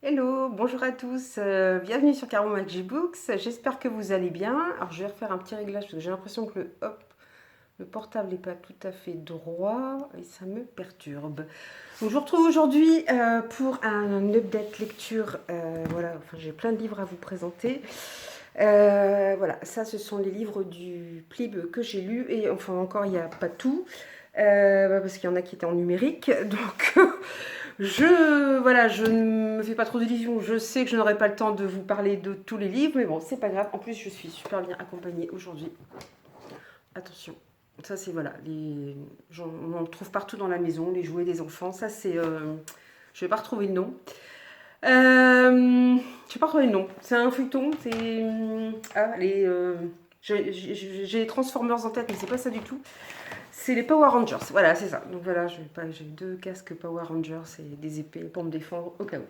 Hello, bonjour à tous, bienvenue sur Caro Magic Books, j'espère que vous allez bien. Alors je vais refaire un petit réglage parce que j'ai l'impression que le portable n'est pas tout à fait droit et ça me perturbe. Donc je vous retrouve aujourd'hui pour un update lecture, voilà, enfin j'ai plein de livres à vous présenter. Voilà, ça ce sont les livres du Plib que j'ai lus et enfin encore il n'y a pas tout. Parce qu'il y en a qui étaient en numérique, donc voilà, je ne me fais pas trop d'illusions. Je sais que je n'aurai pas le temps de vous parler de tous les livres, mais bon, c'est pas grave. En plus, je suis super bien accompagnée aujourd'hui. Attention, ça c'est voilà, on en trouve partout dans la maison, les jouets des enfants. Ça c'est, je vais pas retrouver le nom. Je vais pas retrouver le nom. C'est un feuilleton. C'est j'ai les Transformers en tête, mais c'est pas ça du tout. C'est les Power Rangers, voilà, c'est ça. Donc voilà, j'ai deux casques Power Rangers et des épées pour me défendre au cas où.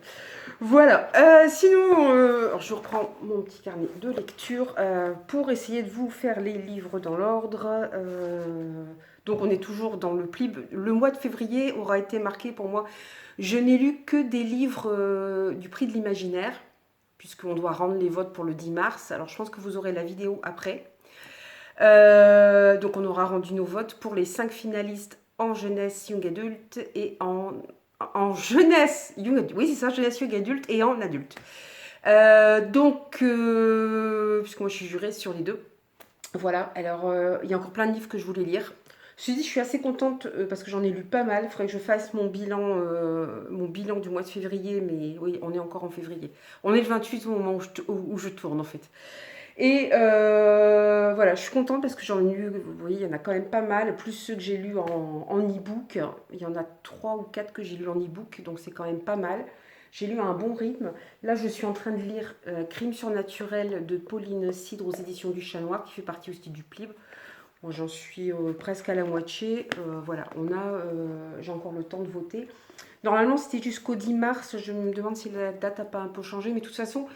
Voilà, sinon, alors je reprends mon petit carnet de lecture pour essayer de vous faire les livres dans l'ordre. Donc on est toujours dans le pli. Le mois de février aura été marqué pour moi. Je n'ai lu que des livres du prix de l'imaginaire, puisqu'on doit rendre les votes pour le 10 mars. Alors je pense que vous aurez la vidéo après. Donc on aura rendu nos votes pour les 5 finalistes en jeunesse young adulte et en jeunesse young adulte. Oui, c'est ça, jeunesse young adulte et en adulte. Puisque moi je suis jurée sur les deux. Voilà, alors il y a encore plein de livres que je voulais lire. Je suis assez contente parce que j'en ai lu pas mal. Il faudrait que je fasse mon bilan du mois de février, mais oui, on est encore en février. On est le 28 au moment où je tourne en fait. Et voilà, je suis contente parce que j'en ai lu, vous voyez, il y en a quand même pas mal, plus ceux que j'ai lus en e-book. Il y en a 3 ou 4 que j'ai lus en e-book, donc c'est quand même pas mal. J'ai lu à un bon rythme. Là, je suis en train de lire Crime surnaturel de Pauline Cidre aux éditions du Chat Noir, qui fait partie aussi du Plib. Bon, j'en suis presque à la moitié. Voilà, j'ai encore le temps de voter. Normalement, c'était jusqu'au 10 mars. Je me demande si la date n'a pas un peu changé, mais de toute façon,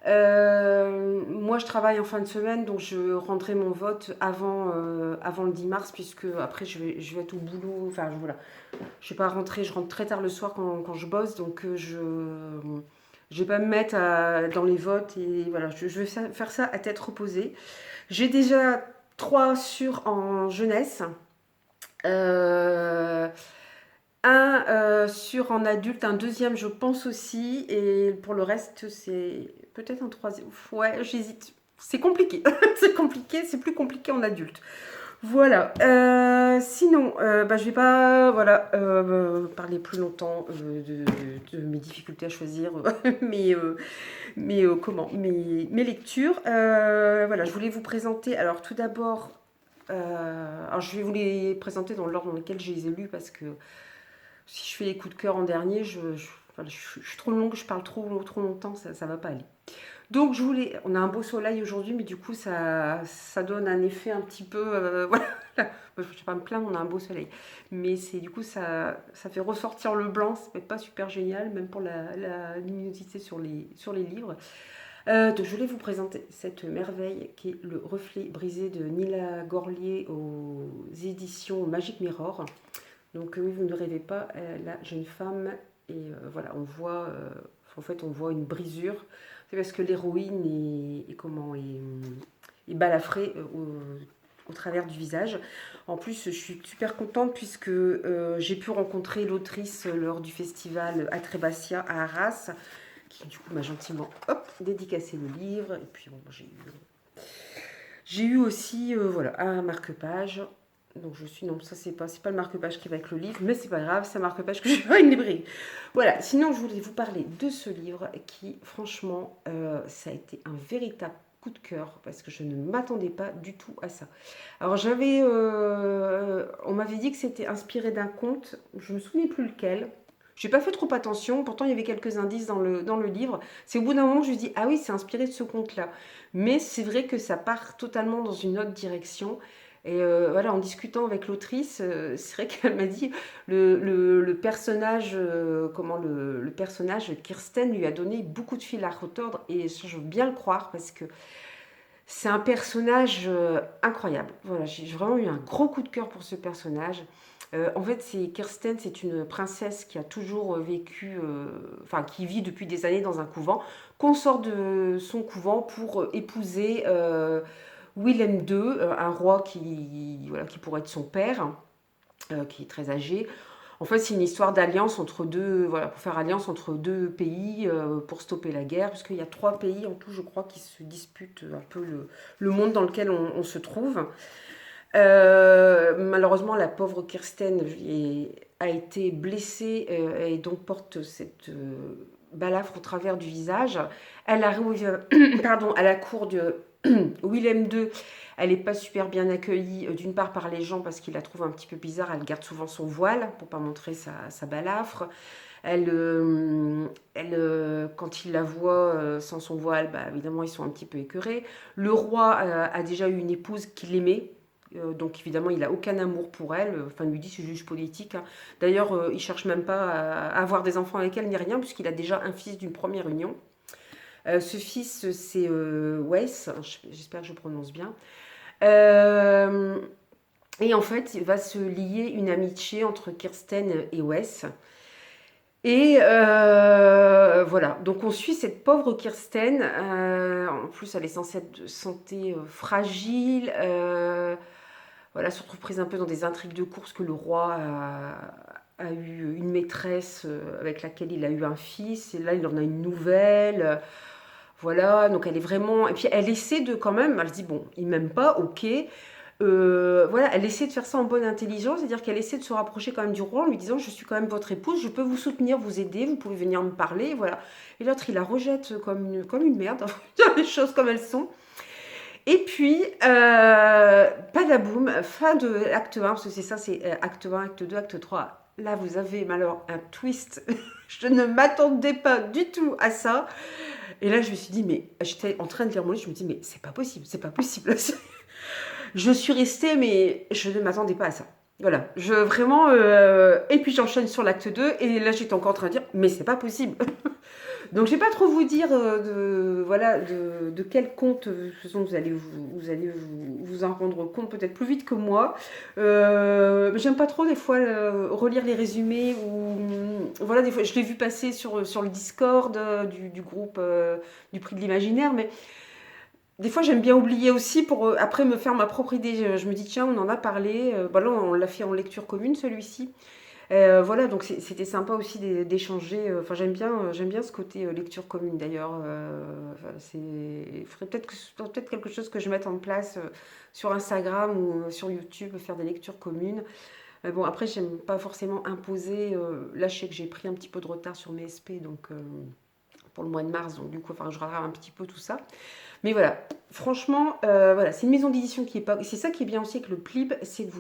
moi, je travaille en fin de semaine, donc je rendrai mon vote avant le 10 mars, puisque après, je vais être au boulot. Enfin, voilà. Je vais pas rentrer, je rentre très tard le soir quand je bosse, donc je vais pas me mettre dans les votes. Et voilà, je vais faire ça à tête reposée. J'ai déjà 3 sur en jeunesse. Euh, un sur en adulte, un deuxième je pense aussi, et pour le reste c'est peut-être un troisième. Ouais, j'hésite. C'est compliqué, c'est compliqué, c'est plus compliqué en adulte. Voilà. Sinon, je vais pas parler plus longtemps de mes difficultés à choisir mes lectures. Voilà, je voulais vous présenter. Alors tout d'abord, alors je vais vous les présenter dans l'ordre dans lequel je les ai lus parce que si je fais les coups de cœur en dernier, je suis trop longue, je parle trop longtemps, ça ne va pas aller. Donc on a un beau soleil aujourd'hui, mais du coup ça donne un effet un petit peu, voilà. Je ne vais pas me plaindre, on a un beau soleil, mais c'est du coup ça fait ressortir le blanc, ça peut être pas super génial, même pour la luminosité sur les livres. Donc je voulais vous présenter cette merveille qui est Le Reflet brisé de Nila Gorlier aux éditions Magic Mirror. Donc oui, vous ne rêvez pas, la jeune femme, et voilà, en fait, on voit une brisure. C'est parce que l'héroïne est balafrée au travers du visage. En plus, je suis super contente puisque j'ai pu rencontrer l'autrice lors du festival Atrebatia à Arras, qui du coup m'a gentiment dédicacé le livre. Et puis bon, j'ai eu aussi voilà, un marque-page. Donc je suis, non, ça c'est pas le marque-page qui va avec le livre, mais c'est pas grave, c'est un marque-page que j'ai à une librairie. Voilà, sinon je voulais vous parler de ce livre qui, franchement, ça a été un véritable coup de cœur parce que je ne m'attendais pas du tout à ça. Alors on m'avait dit que c'était inspiré d'un conte, je me souviens plus lequel. J'ai pas fait trop attention, pourtant il y avait quelques indices dans le livre. C'est au bout d'un moment que je me dis ah oui, c'est inspiré de ce conte-là. Mais c'est vrai que ça part totalement dans une autre direction. Et voilà, en discutant avec l'autrice, c'est vrai qu'elle m'a dit le personnage, le personnage Kirsten lui a donné beaucoup de fil à retordre et ça, je veux bien le croire parce que C'est un personnage incroyable. Voilà, j'ai vraiment eu un gros coup de cœur pour ce personnage. En fait, Kirsten, c'est une princesse qui a toujours vécu, enfin qui vit depuis des années dans un couvent, qu'on sort de son couvent pour épouser Willem II, un roi voilà, qui pourrait être son père, qui est très âgé. En fait, c'est une histoire d'alliance entre deux, voilà, pour faire alliance entre deux pays pour stopper la guerre, parce qu'il y a 3 pays en tout, je crois, qui se disputent un peu le monde dans lequel on se trouve. Malheureusement, la pauvre Kirsten a été blessée et donc porte cette balafre au travers du visage. Elle arrive pardon, à la cour de Willem II. Elle n'est pas super bien accueillie, d'une part par les gens parce qu'ils la trouvent un petit peu bizarre. Elle garde souvent son voile pour pas montrer sa balafre. Quand ils la voient sans son voile, bah, évidemment, ils sont un petit peu écœurés. Le roi a déjà eu une épouse qui l'aimait. Donc évidemment, il n'a aucun amour pour elle. Enfin, il lui dit c'est juste politique, hein. D'ailleurs, il cherche même pas à avoir des enfants avec elle ni rien, puisqu'il a déjà un fils d'une première union. Ce fils, c'est Wes, j'espère que je prononce bien. Euh, et en fait, il va se lier une amitié entre Kirsten et Wes. Et voilà, donc on suit cette pauvre Kirsten. En plus, elle est censée être de santé fragile. Voilà, se retrouve prise un peu dans des intrigues de course que le roi a eu une maîtresse avec laquelle il a eu un fils. Et là, il en a une nouvelle. Voilà, donc elle est vraiment... Et puis elle essaie de quand même... Elle se dit, bon, il m'aime pas, ok. Voilà, elle essaie de faire ça en bonne intelligence, c'est-à-dire qu'elle essaie de se rapprocher quand même du roi en lui disant je suis quand même votre épouse, je peux vous soutenir, vous aider, vous pouvez venir me parler, voilà. Et l'autre il la rejette comme une merde, les choses comme elles sont. Et puis, padaboum, fin de acte 1, parce que c'est ça, c'est acte 1, acte 2, acte 3. Là, vous avez alors un twist. Je ne m'attendais pas du tout à ça. Et là, je me suis dit, mais j'étais en train de lire mon livre, je me dis, mais c'est pas possible, c'est pas possible. Je suis restée, mais je ne m'attendais pas à ça. Voilà, vraiment. Et puis j'enchaîne sur l'acte 2, et là j'étais encore en train de dire, mais c'est pas possible. Donc je vais pas trop vous dire voilà, de quel conte, de toute façon vous en rendre compte peut-être plus vite que moi. J'aime pas trop des fois relire les résumés, ou voilà, des fois je l'ai vu passer sur le Discord du groupe du Prix de l'Imaginaire, mais des fois, j'aime bien oublier aussi pour après me faire ma propre idée. Je me dis, tiens, on en a parlé. Bah là, on l'a fait en lecture commune, celui-ci. Voilà, donc c'était sympa aussi d'échanger. Enfin, j'aime bien ce côté lecture commune d'ailleurs. Enfin, il faudrait peut-être quelque chose que je mette en place sur Instagram ou sur YouTube, faire des lectures communes. Bon, après, j'aime pas forcément imposer. Là, je sais que j'ai pris un petit peu de retard sur mes SP, donc pour le mois de mars, donc du coup, enfin, je rattrape un petit peu tout ça. Mais voilà, franchement, voilà, c'est une maison d'édition qui est pas... C'est ça qui est bien aussi avec le Plib, c'est que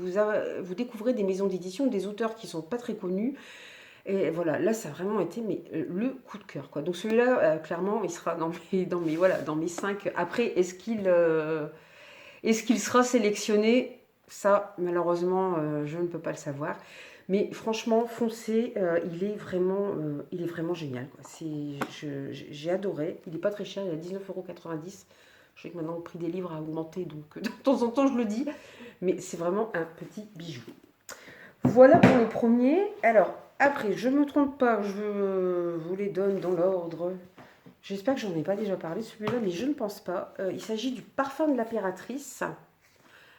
vous découvrez des maisons d'édition, des auteurs qui sont pas très connus. Et voilà, là, ça a vraiment été le coup de cœur, quoi. Donc celui-là, clairement, il sera voilà, dans mes 5. Après, est-ce qu'il sera sélectionné? Ça, malheureusement, je ne peux pas le savoir. Mais franchement, foncez, il est vraiment génial, quoi. J'ai adoré. Il n'est pas très cher, il est à 19,90 €. Je sais que maintenant le prix des livres a augmenté, donc de temps en temps je le dis. Mais c'est vraiment un petit bijou. Voilà pour le premier. Alors, après, je ne me trompe pas, je vous les donne dans l'ordre. J'espère que j'en ai pas déjà parlé celui-là, mais je ne pense pas. Il s'agit du Parfum de l'impératrice.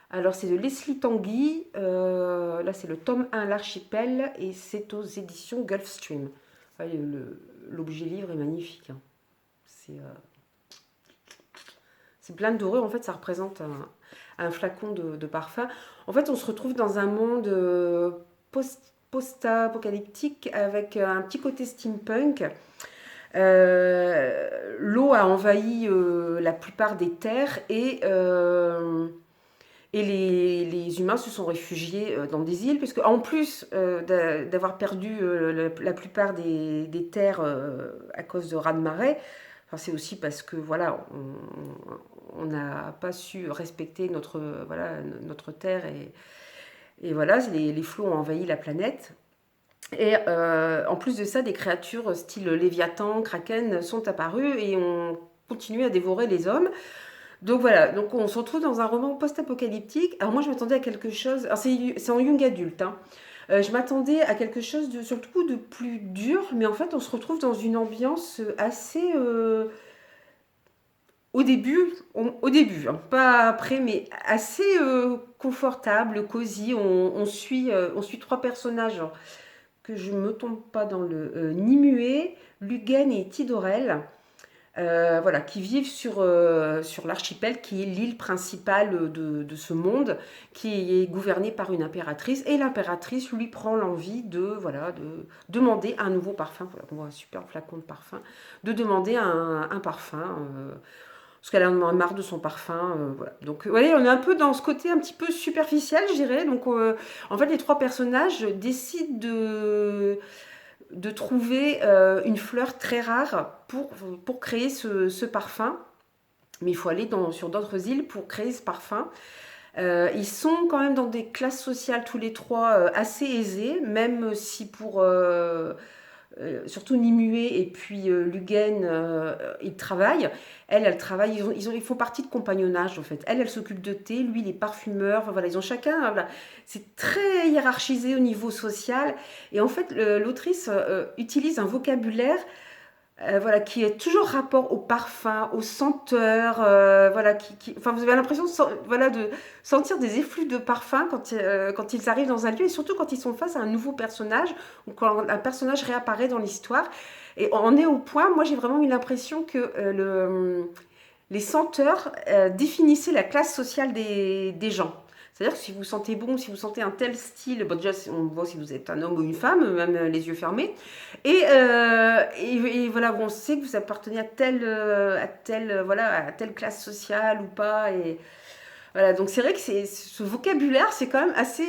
Alors, c'est de Leslie Tanguy. Là, c'est le tome 1, L'Archipel, et c'est aux éditions Gulfstream. Ouais, l'objet livre est magnifique, hein. C'est plein de dorures. En fait, ça représente un flacon de parfum. En fait, on se retrouve dans un monde post-apocalyptique avec un petit côté steampunk. L'eau a envahi la plupart des terres, et les humains se sont réfugiés dans des îles, puisque en plus d'avoir perdu la plupart des terres à cause de raz-de-marée, enfin, c'est aussi parce que voilà, on n'a pas su respecter notre terre, et voilà, les flots ont envahi la planète. Et en plus de ça, des créatures style Léviathan, Kraken sont apparues et ont continué à dévorer les hommes. Donc voilà, donc on se retrouve dans un roman post-apocalyptique. Alors moi je m'attendais à quelque chose, alors c'est en young adulte, hein. Je m'attendais à quelque chose de surtout de plus dur, mais en fait on se retrouve dans une ambiance assez au début, au début, hein, pas après, mais assez confortable, cosy. On suit trois personnages hein, que je me tombe pas dans le Nimue, Lugen et Tidorel. Voilà, qui vivent sur l'archipel, qui est l'île principale de ce monde, qui est gouvernée par une impératrice. Et l'impératrice lui prend l'envie voilà, de demander un nouveau parfum. Voilà, on voit un super flacon de parfum. De demander un parfum. Parce qu'elle en a marre de son parfum. Voilà. Donc, vous voyez, on est un peu dans ce côté un petit peu superficiel, je dirais. Donc, en fait, les trois personnages décident de trouver une fleur très rare pour créer ce parfum. Mais il faut aller sur d'autres îles pour créer ce parfum. Ils sont quand même dans des classes sociales tous les trois assez aisées, même si pour surtout Nimue et puis Lugen, ils travaillent. Elle travaille, ils font partie de compagnonnage en fait. Elle s'occupe de thé, lui il est parfumeur. Enfin, voilà, ils ont chacun, voilà. C'est très hiérarchisé au niveau social. Et en fait, l'autrice utilise un vocabulaire voilà, qui est toujours rapport au parfum, aux senteurs, voilà, enfin, vous avez l'impression voilà, de sentir des effluves de parfum quand ils arrivent dans un lieu, et surtout quand ils sont face à un nouveau personnage, ou quand un personnage réapparaît dans l'histoire. Et on est au point, moi j'ai vraiment eu l'impression que les senteurs définissaient la classe sociale des gens. C'est-à-dire que si vous sentez bon, si vous sentez un tel style, bon déjà on voit si vous êtes un homme ou une femme, même les yeux fermés, et voilà, on sait que vous appartenez à telle classe sociale ou pas, et voilà, donc c'est vrai que ce vocabulaire, c'est quand même assez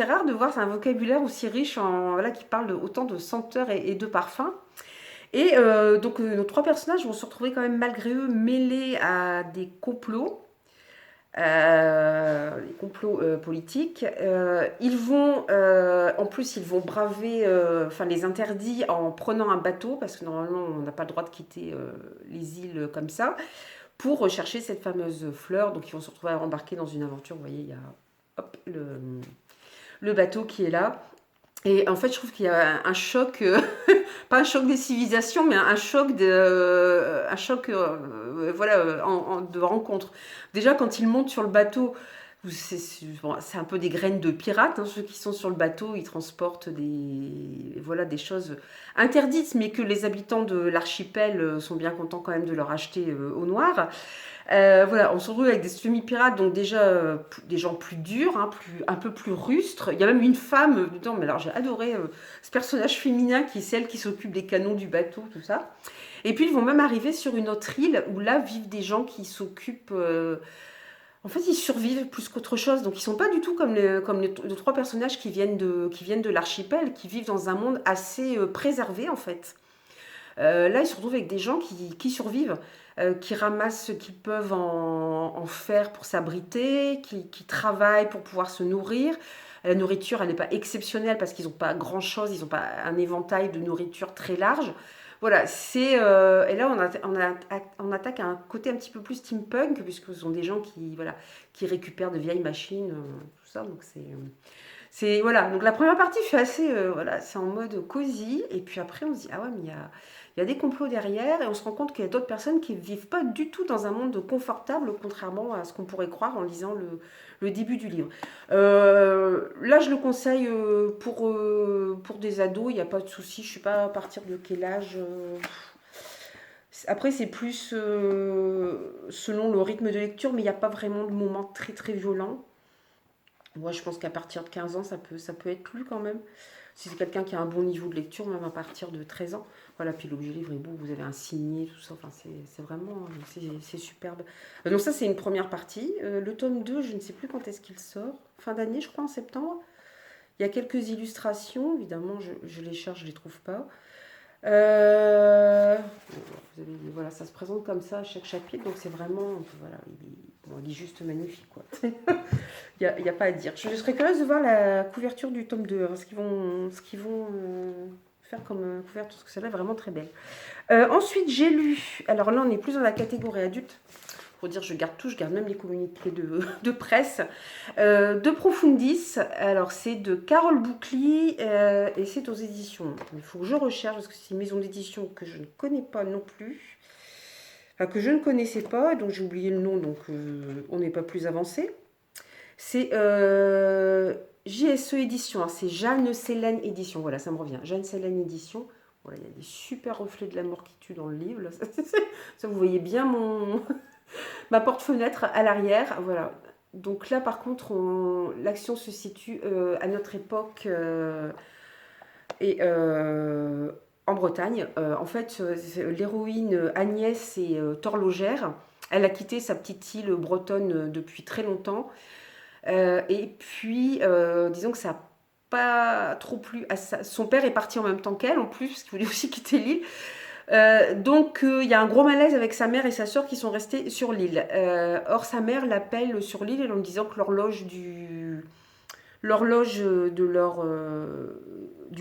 rare de voir un vocabulaire aussi riche, voilà, qui parle autant de senteurs et de parfums. Et donc nos trois personnages vont se retrouver quand même malgré eux mêlés à des complots les complots politiques. En plus, ils vont braver enfin, les interdits en prenant un bateau, parce que normalement, on n'a pas le droit de quitter les îles comme ça, pour rechercher cette fameuse fleur. Donc, ils vont se retrouver à embarquer dans une aventure. Vous voyez, il y a hop, le bateau qui est là. Et en fait, je trouve qu'il y a un choc, pas un choc des civilisations, mais un choc voilà, de rencontre. Déjà, quand ils montent sur le bateau, c'est un peu des graines de pirates. Hein, ceux qui sont sur le bateau, ils transportent voilà, des choses interdites, mais que les habitants de l'archipel sont bien contents quand même de leur acheter au noir. Voilà, on se retrouve avec des semi-pirates, donc déjà des gens plus durs, hein, un peu plus rustres. Il y a même une femme dedans, mais alors j'ai adoré ce personnage féminin qui est celle qui s'occupe des canons du bateau, tout ça. Et puis ils vont même arriver sur une autre île où là vivent des gens qui s'occupent. En fait, ils survivent plus qu'autre chose, donc ils sont pas du tout comme les trois personnages qui viennent de l'archipel, qui vivent dans un monde assez préservé en fait. Là, ils se retrouvent avec des gens qui survivent, qui ramassent ce qu'ils peuvent en faire pour s'abriter, qui travaillent pour pouvoir se nourrir. La nourriture, elle n'est pas exceptionnelle parce qu'ils n'ont pas grand-chose, ils n'ont pas un éventail de nourriture très large. Voilà, et là, on attaque à un côté un petit peu plus steampunk, puisque ce sont des gens voilà, qui récupèrent de vieilles machines, tout ça. Donc, voilà, donc la première partie fait assez, voilà, c'est en mode cosy, et puis après on se dit, ah ouais, mais il y a des complots derrière, et on se rend compte qu'il y a d'autres personnes qui ne vivent pas du tout dans un monde confortable, contrairement à ce qu'on pourrait croire en lisant le début du livre. Là, je le conseille pour des ados, il n'y a pas de souci, je ne sais pas à partir de quel âge. Après, c'est plus selon le rythme de lecture, mais il n'y a pas vraiment de moments très très violents. Moi, je pense qu'à partir de 15 ans, ça peut être lu quand même. Si c'est quelqu'un qui a un bon niveau de lecture, même à partir de 13 ans. Voilà, puis l'objet livre est beau, vous avez un signé, tout ça. Enfin, c'est vraiment, c'est superbe. Donc ça, c'est une première partie. Le tome 2, je ne sais plus quand est-ce qu'il sort. Fin d'année, je crois, en septembre. Il y a quelques illustrations. Évidemment, je les cherche, je ne les trouve pas. Voilà, ça se présente comme ça à chaque chapitre, donc c'est vraiment, voilà, il est juste magnifique, quoi. Il y a pas à dire. Je serais curieuse de voir la couverture du tome 2, hein, ce qu'ils vont faire comme couverture, parce que celle-là est vraiment très belle. Ensuite, j'ai lu, alors là on est plus dans la catégorie adulte, pour dire je garde tout, je garde même les communiqués de presse. De Profundis, alors c'est de Carole Boucli et c'est aux éditions. Il faut que je recherche parce que c'est une maison d'édition que je ne connais pas non plus. Enfin, que je ne connaissais pas, donc j'ai oublié le nom, donc on n'est pas plus avancé. C'est JSE Édition, hein, c'est Jeanne Célène Édition, voilà, ça me revient. Jeanne Célène Édition. Voilà, il y a des super reflets de la mort qui tue dans le livre. Là. Ça, vous voyez bien ma porte-fenêtre à l'arrière. Voilà. Donc là, par contre, l'action se situe à notre époque et en Bretagne. En fait, l'héroïne Agnès est horlogère. Elle a quitté sa petite île bretonne depuis très longtemps. Et puis, disons que ça n'a pas trop plu à son père est parti en même temps qu'elle, en plus, parce qu'il voulait aussi quitter l'île. Donc, il y a un gros malaise avec sa mère et sa sœur qui sont restés sur l'île. Or, sa mère l'appelle sur l'île en lui disant que l'horloge du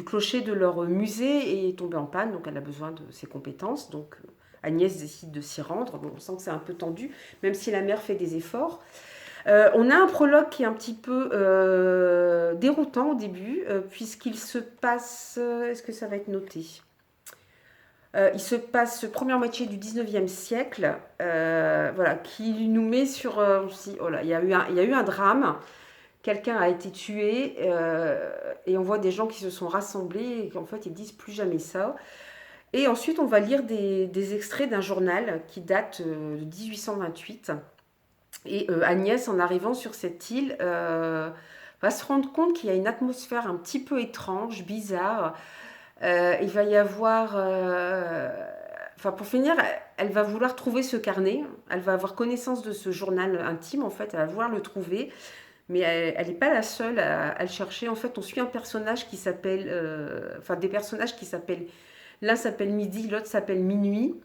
clocher de leur musée est tombée en panne, donc elle a besoin de ses compétences. Donc, Agnès décide de s'y rendre. Bon, on sent que c'est un peu tendu, même si la mère fait des efforts. On a un prologue qui est un petit peu déroutant au début, puisqu'il se passe... Est-ce que ça va être noté ? Il se passe première moitié du 19e siècle, voilà, qui nous met sur... oh là, il y a eu un drame, quelqu'un a été tué, et on voit des gens qui se sont rassemblés, et qu'en fait ils disent plus jamais ça. Et ensuite on va lire des extraits d'un journal qui date de 1828. Et Agnès, en arrivant sur cette île, va se rendre compte qu'il y a une atmosphère un petit peu étrange, bizarre. Il va y avoir... Enfin, pour finir, elle va vouloir trouver ce carnet. Elle va avoir connaissance de ce journal intime, en fait. Elle va vouloir le trouver. Mais elle n'est pas la seule à le chercher. En fait, on suit un personnage qui s'appelle... Enfin, des personnages qui s'appellent... L'un s'appelle Midi, l'autre s'appelle Minuit.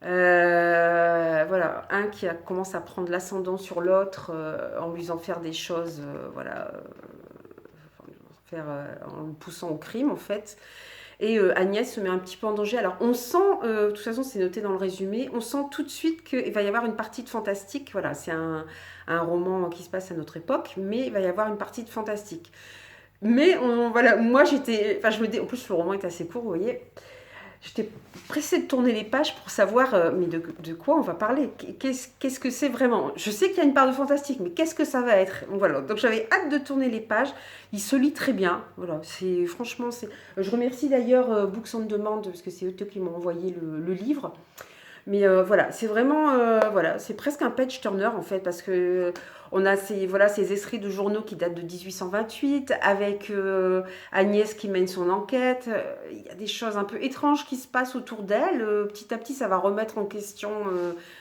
Voilà, un qui commence à prendre l'ascendant sur l'autre en lui faisant faire des choses, voilà, en le poussant au crime en fait. Et Agnès se met un petit peu en danger. Alors on sent, de toute façon c'est noté dans le résumé, on sent tout de suite qu'il va y avoir une partie de fantastique. Voilà, c'est un roman qui se passe à notre époque, mais il va y avoir une partie de fantastique. Mais voilà, moi j'étais, enfin en plus le roman est assez court, vous voyez. J'étais pressée de tourner les pages pour savoir mais de quoi on va parler. Qu'est-ce que c'est vraiment? Je sais qu'il y a une part de fantastique, mais qu'est-ce que ça va être? Voilà. Donc j'avais hâte de tourner les pages. Il se lit très bien. Voilà. Franchement, je remercie d'ailleurs Books on Demand parce que c'est eux qui m'ont envoyé le livre. Mais voilà, c'est vraiment, voilà, c'est presque un page turner en fait, parce que on a ces extraits de journaux qui datent de 1828, avec Agnès qui mène son enquête. Il y a des choses un peu étranges qui se passent autour d'elle. Petit à petit, ça va remettre en question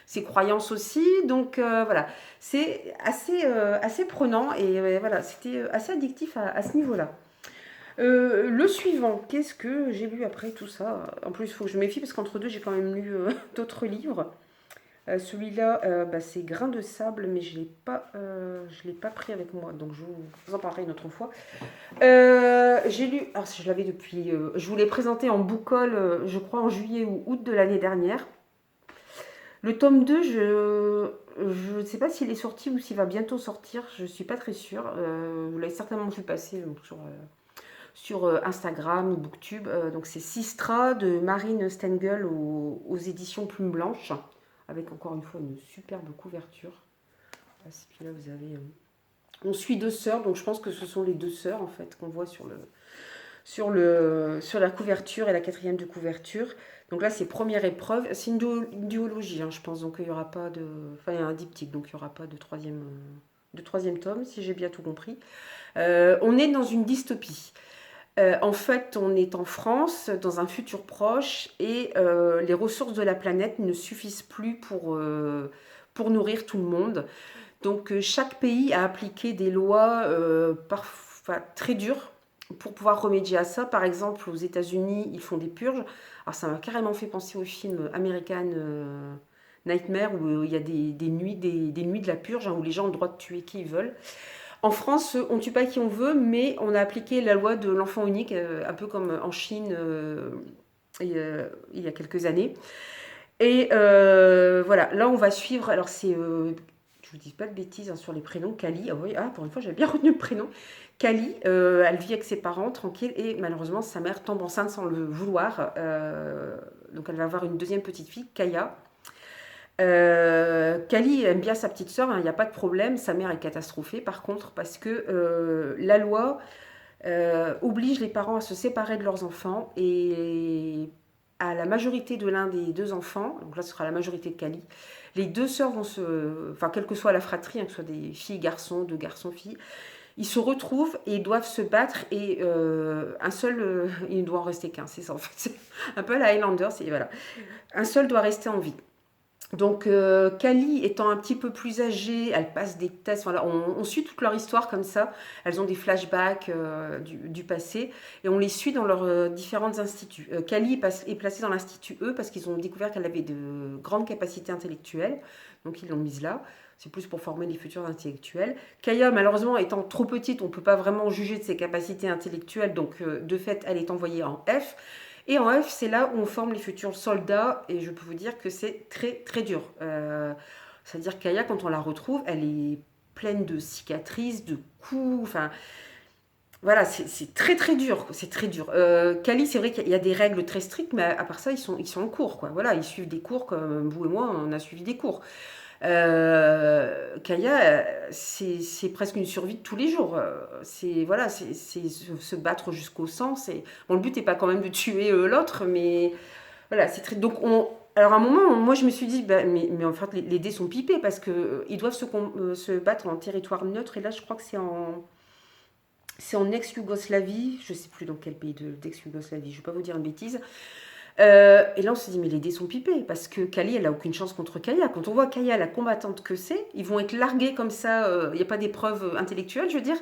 ses croyances aussi. Donc voilà, c'est assez prenant et voilà, c'était assez addictif à ce niveau-là. Le suivant, qu'est-ce que j'ai lu après tout ça? En plus, il faut que je me méfie parce qu'entre deux, j'ai quand même lu d'autres livres. Celui-là, c'est Grain de sable, mais je l'ai pas pris avec moi, donc je vous en parlerai une autre fois. J'ai lu, alors je l'avais depuis, je vous l'ai présenté en book-haul, je crois en juillet ou août de l'année dernière. Le tome 2, je ne sais pas s'il est sorti ou s'il va bientôt sortir, je ne suis pas très sûre. Vous l'avez certainement vu passer sur Instagram, Booktube. Donc c'est Sistra de Marine Stengel aux éditions Plume Blanche, avec encore une fois une superbe couverture. Et puis là vous avez... On suit deux sœurs, donc je pense que ce sont les deux sœurs en fait qu'on voit sur la couverture et la quatrième de couverture. Donc là c'est première épreuve, c'est une duologie je pense, donc il n'y aura pas de... Enfin il y a un diptyque, donc il n'y aura pas de troisième tome, si j'ai bien tout compris. On est dans une dystopie. En fait, on est en France, dans un futur proche, et les ressources de la planète ne suffisent plus pour nourrir tout le monde. Donc, chaque pays a appliqué des lois parfois très dures pour pouvoir remédier à ça. Par exemple, aux États-Unis, ils font des purges. Alors, ça m'a carrément fait penser au film American Nightmare, où il y a des nuits de la purge, où les gens ont le droit de tuer qui ils veulent. En France, on ne tue pas qui on veut, mais on a appliqué la loi de l'enfant unique, un peu comme en Chine il y a quelques années. Et voilà, là on va suivre, alors je vous dis pas de bêtises hein, sur les prénoms, Kali, ah oui, ah, pour une fois j'avais bien retenu le prénom, Kali, elle vit avec ses parents tranquille et malheureusement sa mère tombe enceinte sans le vouloir, donc elle va avoir une deuxième petite fille, Kaya. Kali aime bien sa petite sœur, il n'y a pas de problème, sa mère est catastrophée par contre parce que la loi oblige les parents à se séparer de leurs enfants et à la majorité de l'un des deux enfants, donc là ce sera la majorité de Kali, les deux sœurs vont enfin quelle que soit la fratrie, hein, que ce soit des filles, garçons, deux garçons, filles, ils se retrouvent et doivent se battre et un seul, il ne doit en rester qu'un, c'est ça en fait, c'est un peu la Highlander, c'est voilà, un seul doit rester en vie. Donc, Kali étant un petit peu plus âgée, elle passe des tests. Voilà, on suit toute leur histoire comme ça. Elles ont des flashbacks du passé et on les suit dans leurs différents instituts. Kali est placée dans l'institut E parce qu'ils ont découvert qu'elle avait de grandes capacités intellectuelles. Donc, ils l'ont mise là. C'est plus pour former les futurs intellectuels. Kaya, malheureusement, étant trop petite, on ne peut pas vraiment juger de ses capacités intellectuelles. Donc, de fait, elle est envoyée en F. Et en F, c'est là où on forme les futurs soldats, et je peux vous dire que c'est très très dur. C'est-à-dire Kaya, quand on la retrouve, elle est pleine de cicatrices, de coups, enfin voilà, c'est très très dur, c'est très dur. Kali, c'est vrai qu'il y a des règles très strictes, mais à part ça, ils sont en cours, quoi. Voilà, ils suivent des cours comme vous et moi, on a suivi des cours. Kaya, c'est presque une survie de tous les jours. C'est voilà, c'est se battre jusqu'au sang. Bon, le but n'est pas quand même de tuer l'autre, mais voilà, c'est très. Donc alors à un moment, moi je me suis dit, bah, mais en fait les dés sont pipés parce que ils doivent se battre en territoire neutre. Et là, je crois que c'est en ex-Yougoslavie. Je sais plus dans quel pays d'ex-Yougoslavie. Je vais pas vous dire une bêtise. Et là, on se dit, mais les dés sont pipés, parce que Kali, elle a aucune chance contre Kaya. Quand on voit Kaya, la combattante que c'est, ils vont être largués comme ça, il n'y a pas d'épreuve intellectuelle, je veux dire,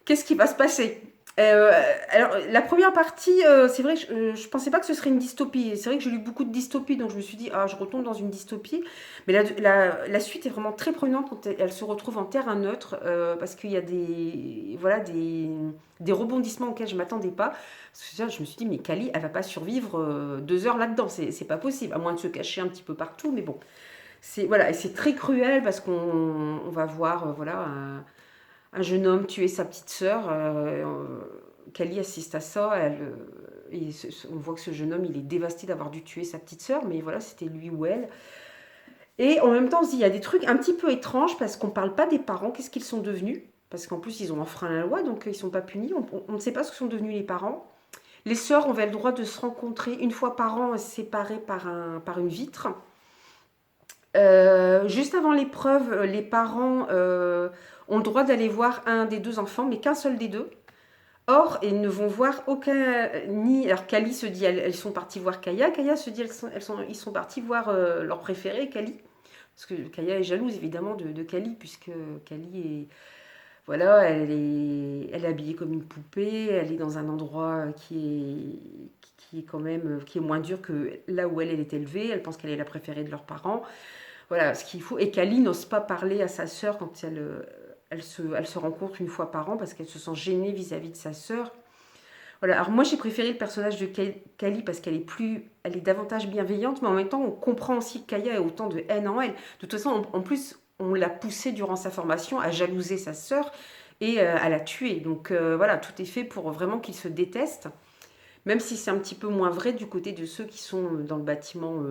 qu'est-ce qui va se passer? Alors, la première partie, c'est vrai que je pensais pas que ce serait une dystopie. C'est vrai que j'ai lu beaucoup de dystopies, donc je me suis dit, ah, je retombe dans une dystopie. Mais la suite est vraiment très prenante quand elle se retrouve en terrain neutre, parce qu'il y a voilà, des rebondissements auxquels je m'attendais pas. Parce que je me suis dit, mais Kali, elle va pas survivre 2 heures là-dedans. C'est pas possible, à moins de se cacher un petit peu partout. Mais bon, voilà, et c'est très cruel parce qu'on va voir, voilà. Un jeune homme tuer sa petite sœur. Kali assiste à ça. On voit que ce jeune homme, il est dévasté d'avoir dû tuer sa petite sœur, mais voilà, c'était lui ou elle. Et en même temps, on se dit, il y a des trucs un petit peu étranges parce qu'on ne parle pas des parents. Qu'est-ce qu'ils sont devenus? Parce qu'en plus, ils ont enfreint la loi, donc ils ne sont pas punis. On ne sait pas ce que sont devenus les parents. Les sœurs avaient le droit de se rencontrer une fois par an, séparées par une vitre. Juste avant l'épreuve, les parents ont le droit d'aller voir un des deux enfants, mais qu'un seul des deux. Or, ils ne vont voir aucun. Alors, Kali se dit, elles sont parties voir Kaya. Kaya se dit, ils sont partis voir leur préféré, Kali. Parce que Kaya est jalouse, évidemment, de Kali, puisque Kali est. Voilà, elle est habillée comme une poupée, elle est dans un endroit qui est quand même. Qui est moins dur que là où elle est élevée. Elle pense qu'elle est la préférée de leurs parents. Voilà, ce qu'il faut. Et Kali n'ose pas parler à sa sœur quand elle se rencontre une fois par an parce qu'elle se sent gênée vis-à-vis de sa sœur. Voilà. Alors moi j'ai préféré le personnage de Kali parce elle est davantage bienveillante, mais en même temps on comprend aussi que Kaya a autant de haine en elle. De toute façon, en plus, on l'a poussée durant sa formation à jalouser sa sœur et à la tuer. Donc voilà, tout est fait pour vraiment qu'ils se détestent. Même si c'est un petit peu moins vrai du côté de ceux qui sont dans le bâtiment,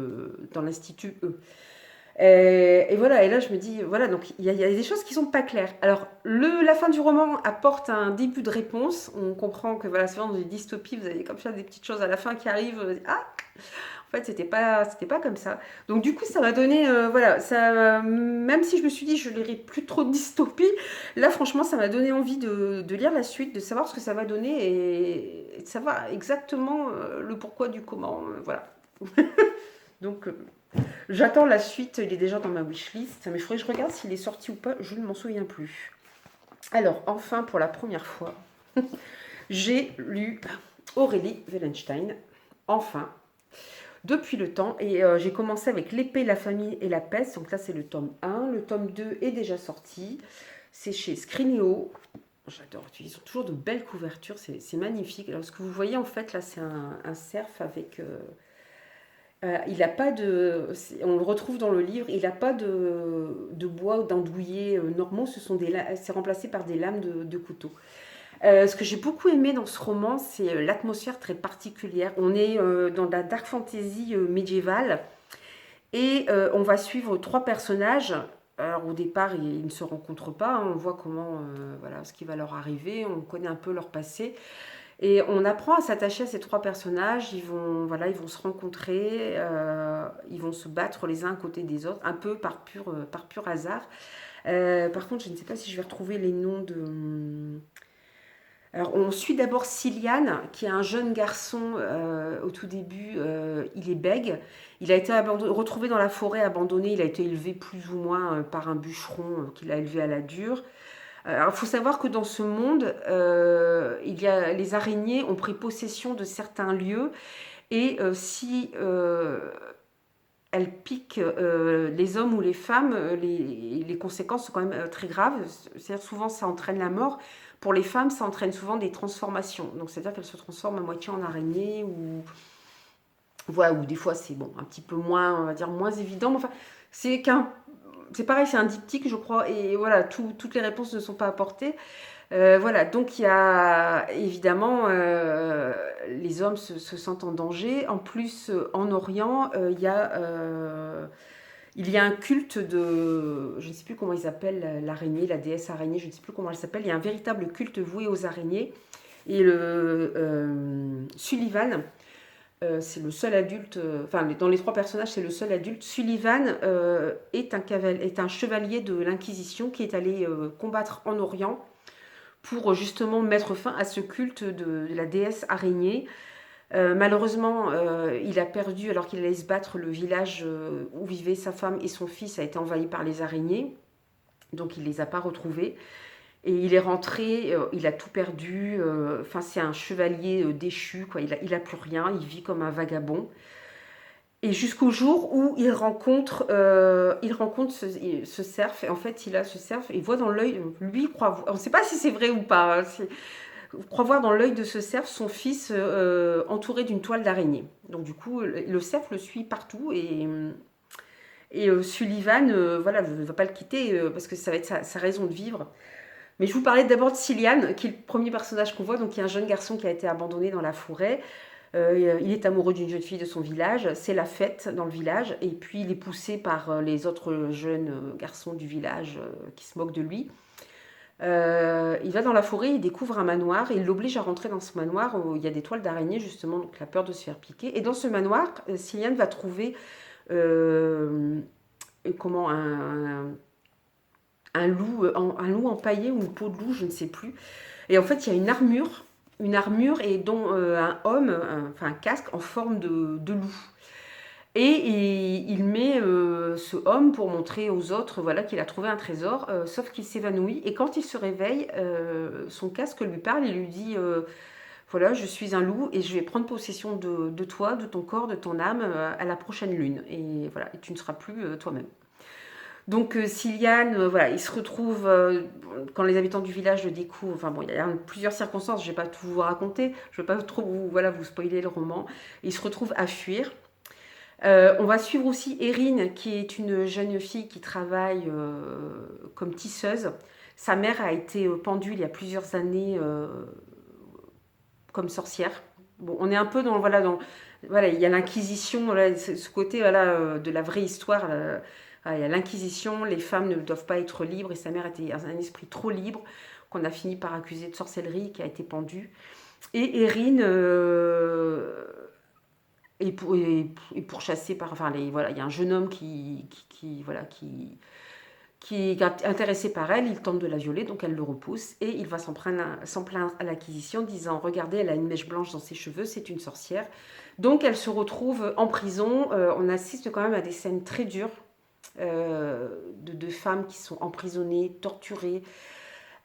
dans l'institut E. Et voilà, et là je me dis, voilà, donc il y a des choses qui sont pas claires. Alors, la fin du roman apporte un début de réponse. On comprend que voilà, c'est vraiment dans une dystopie, vous avez comme ça des petites choses à la fin qui arrivent. Ah, en fait, c'était pas comme ça. Donc du coup, ça m'a donné, voilà, ça, même si je me suis dit, je lirai plus trop de dystopie, là franchement, ça m'a donné envie de lire la suite, de savoir ce que ça va donner et de savoir exactement le pourquoi du comment, voilà. Donc, j'attends la suite, il est déjà dans ma wishlist, mais il faudrait que je regarde s'il est sorti ou pas, je ne m'en souviens plus. Alors, enfin, pour la première fois, j'ai lu Aurélie Wellenstein, enfin, depuis le temps, et j'ai commencé avec L'épée, la famille et la peste, donc là c'est le tome 1, le tome 2 est déjà sorti, c'est chez Scrinéo. J'adore, ils ont toujours de belles couvertures, c'est magnifique. Alors, ce que vous voyez en fait là, c'est un cerf Il n'a pas de, on le retrouve dans le livre, il n'a pas de bois ou d'andouillés normaux, c'est remplacé par des lames de couteau. Ce que j'ai beaucoup aimé dans ce roman, c'est l'atmosphère très particulière. On est dans la dark fantasy médiévale et on va suivre trois personnages. Alors au départ, ils ne se rencontrent pas, hein. On voit comment, voilà, ce qui va leur arriver, on connaît un peu leur passé. Et on apprend à s'attacher à ces trois personnages. Voilà, ils vont se rencontrer, ils vont se battre les uns à côté des autres, un peu par pur hasard. Par contre, je ne sais pas si je vais retrouver les noms de. Alors, on suit d'abord Cillian, qui est un jeune garçon au tout début. Il est bègue. Il a été retrouvé dans la forêt, abandonné. Il a été élevé plus ou moins par un bûcheron qu'il a élevé à la dure. Alors, il faut savoir que dans ce monde, les araignées ont pris possession de certains lieux et si elles piquent les hommes ou les femmes, les conséquences sont quand même très graves. C'est-à-dire souvent ça entraîne la mort. Pour les femmes, ça entraîne souvent des transformations. Donc c'est-à-dire qu'elles se transforment à moitié en araignée ou voilà, ou des fois c'est bon, un petit peu moins, on va dire moins évident. Mais enfin, c'est pareil, c'est un diptyque, je crois, et voilà, toutes les réponses ne sont pas apportées. Voilà, donc il y a évidemment les hommes se sentent en danger. En plus, en Orient, il y a un culte de, je ne sais plus comment ils appellent l'araignée, la déesse araignée, je ne sais plus comment elle s'appelle. Il y a un véritable culte voué aux araignées. Et Sullivan, c'est le seul adulte, enfin dans les trois personnages, c'est le seul adulte. Sullivan est un chevalier de l'Inquisition qui est allé combattre en Orient pour justement mettre fin à ce culte de la déesse araignée. Malheureusement, il a perdu alors qu'il allait se battre. Le village où vivaient sa femme et son fils a été envahi par les araignées, donc il ne les a pas retrouvés. Et il est rentré, il a tout perdu. Enfin, c'est un chevalier déchu, quoi. Il a plus rien, il vit comme un vagabond. Et jusqu'au jour où il rencontre ce cerf. Et en fait, il a ce cerf, il voit dans l'œil, lui, il croit, on ne sait pas si c'est vrai ou pas, hein, il croit voir dans l'œil de ce cerf son fils entouré d'une toile d'araignée. Donc du coup, le cerf le suit partout et Sullivan, voilà, ne va pas le quitter parce que ça va être sa raison de vivre. Mais je vous parlais d'abord de Cillian, qui est le premier personnage qu'on voit, donc qui est un jeune garçon qui a été abandonné dans la forêt. Il est amoureux d'une jeune fille de son village, c'est la fête dans le village, et puis il est poussé par les autres jeunes garçons du village qui se moquent de lui. Il va dans la forêt, il découvre un manoir, et il l'oblige à rentrer dans ce manoir où il y a des toiles d'araignée, justement, donc il a peur de se faire piquer. Et dans ce manoir, Cillian va trouver comment un loup empaillé ou une peau de loup, je ne sais plus. Et en fait, il y a une armure et dont un casque en forme de loup. Et il met ce homme pour montrer aux autres voilà, qu'il a trouvé un trésor, sauf qu'il s'évanouit. Et quand il se réveille, son casque lui parle et lui dit voilà, je suis un loup et je vais prendre possession de toi, de ton corps, de ton âme à la prochaine lune. Et voilà, et tu ne seras plus toi-même. Donc Cillian, voilà, il se retrouve, quand les habitants du village le découvrent, enfin bon, il y a plusieurs circonstances, je ne vais pas tout vous raconter, je ne veux pas trop vous spoiler le roman. Il se retrouve à fuir. On va suivre aussi Erin, qui est une jeune fille qui travaille comme tisseuse. Sa mère a été pendue il y a plusieurs années comme sorcière. Bon, on est un peu voilà, il y a l'Inquisition, voilà, ce côté voilà, de la vraie histoire. Il y a l'Inquisition, les femmes ne doivent pas être libres, et sa mère était un esprit trop libre qu'on a fini par accuser de sorcellerie, qui a été pendue. Et Erin est pourchassée par... Enfin, voilà, il y a un jeune homme qui est intéressé par elle, il tente de la violer, donc elle le repousse, et il va s'en plaindre à l'Inquisition, disant « Regardez, elle a une mèche blanche dans ses cheveux, c'est une sorcière ». Donc elle se retrouve en prison. On assiste quand même à des scènes très dures de femmes qui sont emprisonnées, torturées.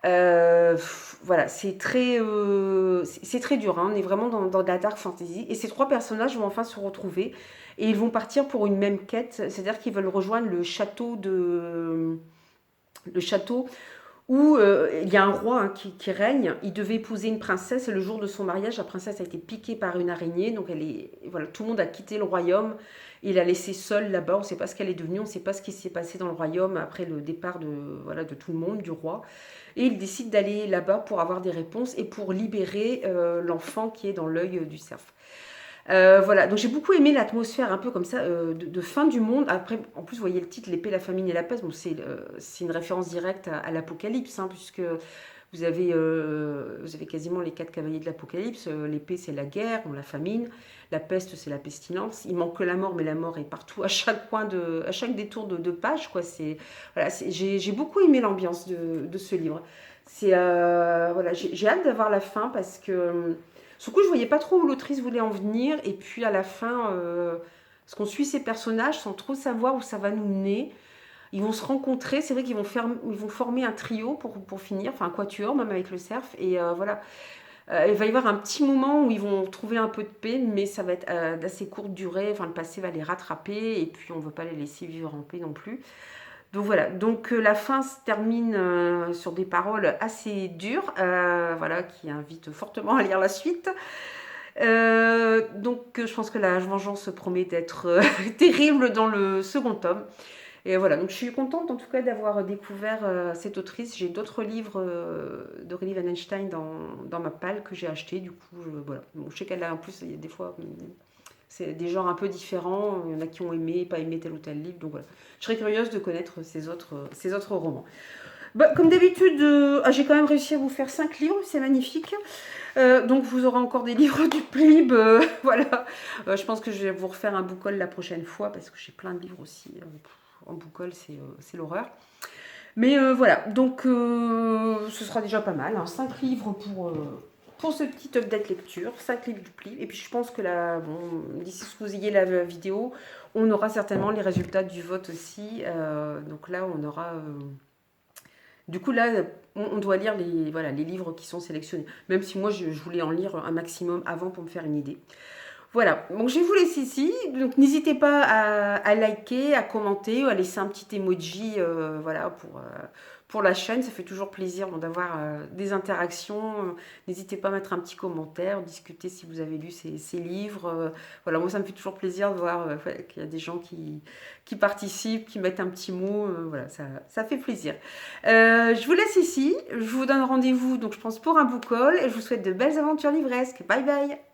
Voilà, c'est très dur, hein. On est vraiment dans de la dark fantasy. Et ces trois personnages vont enfin se retrouver et ils vont partir pour une même quête, c'est-à-dire qu'ils veulent rejoindre le château où il y a un roi qui règne. Il devait épouser une princesse et le jour de son mariage, la princesse a été piquée par une araignée. Donc voilà, tout le monde a quitté le royaume Il l'a laissée seule là-bas, on ne sait pas ce qu'elle est devenue, on ne sait pas ce qui s'est passé dans le royaume après le départ voilà, de tout le monde, du roi. Et il décide d'aller là-bas pour avoir des réponses et pour libérer l'enfant qui est dans l'œil du cerf. Voilà, donc j'ai beaucoup aimé l'atmosphère un peu comme ça, de fin du monde. Après, en plus, vous voyez le titre, l'épée, la famine et la peste. Bon, c'est une référence directe à l'Apocalypse, hein, puisque vous avez quasiment les 4 cavaliers de l'Apocalypse. L'épée, c'est la guerre, bon, la famine. La peste, c'est la pestilence. Il manque que la mort, mais la mort est partout, à chaque à chaque détour de page, quoi. Voilà, j'ai beaucoup aimé l'ambiance de ce livre. Voilà, j'ai hâte d'avoir la fin parce que sur le coup, je voyais pas trop où l'autrice voulait en venir. Et puis à la fin, parce qu'on suit ces personnages sans trop savoir où ça va nous mener. Ils vont se rencontrer, c'est vrai ils vont former un trio pour finir, enfin un quatuor même avec le cerf. Et voilà, il va y avoir un petit moment où ils vont trouver un peu de paix, mais ça va être d'assez courte durée. Enfin, le passé va les rattraper et puis on ne veut pas les laisser vivre en paix non plus. Donc voilà, donc la fin se termine sur des paroles assez dures, voilà, qui invitent fortement à lire la suite. Donc je pense que la vengeance promet d'être terrible dans le second tome. Et voilà, donc je suis contente en tout cas d'avoir découvert cette autrice. J'ai d'autres livres d'Aurélie Van Einstein dans ma palle que j'ai acheté. Du coup, voilà. Bon, je sais qu'elle a en plus, il y a des fois, c'est des genres un peu différents. Il y en a qui ont aimé, pas aimé tel ou tel livre. Donc voilà, je serais curieuse de connaître ces autres romans. Bah, comme d'habitude, j'ai quand même réussi à vous faire 5 livres, c'est magnifique. Donc vous aurez encore des livres du Plib, voilà. Je pense que je vais vous refaire un book haul la prochaine fois parce que j'ai plein de livres aussi. En book haul, c'est l'horreur. Mais voilà, donc ce sera déjà pas mal. 5 livres pour ce petit update lecture, 5 livres du Plib. Et puis je pense que là, bon, d'ici ce que vous ayez la vidéo, on aura certainement les résultats du vote aussi. Donc là, on aura... Du coup, là, on doit lire les livres qui sont sélectionnés. Même si moi, je voulais en lire un maximum avant pour me faire une idée. Voilà, donc je vais vous laisser ici. Donc n'hésitez pas à liker, à commenter, à laisser un petit emoji voilà, pour la chaîne. Ça fait toujours plaisir d'avoir des interactions. N'hésitez pas à mettre un petit commentaire, discuter si vous avez lu ces livres. Voilà, moi ça me fait toujours plaisir de voir qu'il y a des gens qui participent, qui mettent un petit mot. Voilà, ça fait plaisir. Je vous laisse ici. Je vous donne rendez-vous, donc je pense, pour un book haul. Et je vous souhaite de belles aventures livresques. Bye bye!